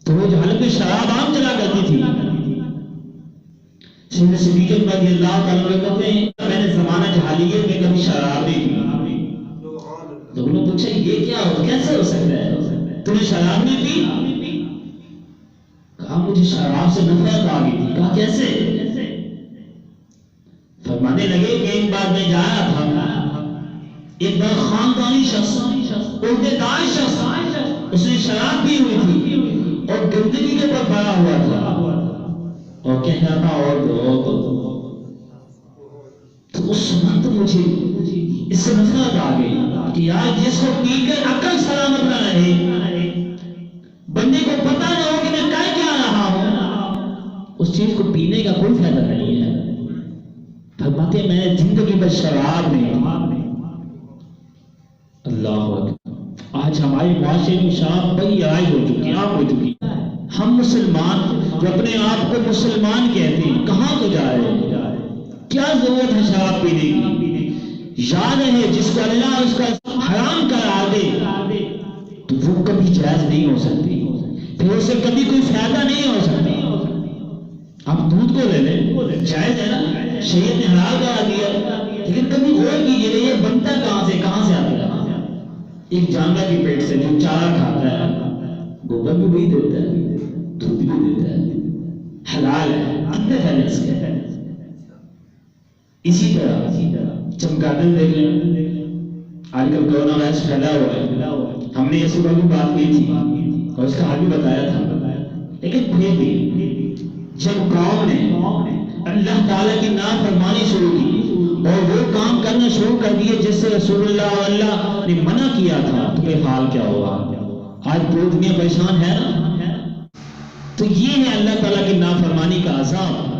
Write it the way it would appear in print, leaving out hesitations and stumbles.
تو وہ حلب میں شراب عام چلا کرتی تھی. سیدنا صدیق رضی اللہ تعالیٰ عنہ کہتے ہیں میں نے زمانہ جہالیت میں کبھی شراب نہیں پی. لوگوں نے پوچھا یہ کیا ہو کیسے ہو سکتا ہے تم نے شراب نہیں پی؟ کہا مجھے شراب سے نفرت آ گئی تھی. کہا کیسے؟ فرمانے لگے کہ ایک بار میں جا رہا تھا, ایک بار خاندانی شخص عہدیدار شخص اس نے شراب پی ہوئی تھی اور گندگی کے پر پڑا ہوا تھا اور کہنا تھا اور تو اس وقت مجھے اس سے نفرت آ گئی کہ یار جس کو پی کر عقل سلامت نہ رہے, بندے کو پتہ نہ ہو کہ میں کر کیا رہا ہوں, اس چیز کو پینے کا کوئی فائدہ نہیں ہے. فرماتے میں نے زندگی میں شراب نہیں. اللہ اکبر. آج ہمارے معاشرے میں شراب بڑی عائد ہو چکی, عام ہو چکی. ہم مسلمان جو اپنے آپ کو مسلمان کہتے ہیں کہاں کو جا رہے ہیں؟ کیا ضرورت ہے شراب پینے کی؟ یاد ہے جس کو اللہ اس کا حرام قرار دے تو وہ کبھی جائز نہیں ہو سکتی, پھر اسے کبھی کوئی فائدہ نہیں ہو سکتا. آپ دودھ کو لے لیں, جائز ہے نا, شریعت نے حلال کرا دیا, لیکن کبھی غور کیجیے یہ بنتا کہاں سے آتا ہے؟ ایک جانور کے پیٹ سے جو چارہ کھاتا ہے, گوبر بھی وہی دیتا ہے, دودھ بھی دیتا ہے, حلال ہے, اندر ہے اس کے. اسی طرح چمگادڑ دیکھ لیں, آج کل کورونا وائرس پھیلا ہوا ہے, ہم نے اس پر بھی بات کی تھی اور اس کا حل بھی بتایا تھا. لیکن پھر بھی جب قوم نے اللہ تعالیٰ کی نافرمانی شروع کی اور وہ کام کرنا شروع کر دیے جس سے رسول اللہ نے منع کیا تھا, تو پھر حال کیا ہوا؟ آج پوری دنیا پریشان ہے نا. تو یہ ہے اللہ تعالیٰ کی نافرمانی کا عذاب.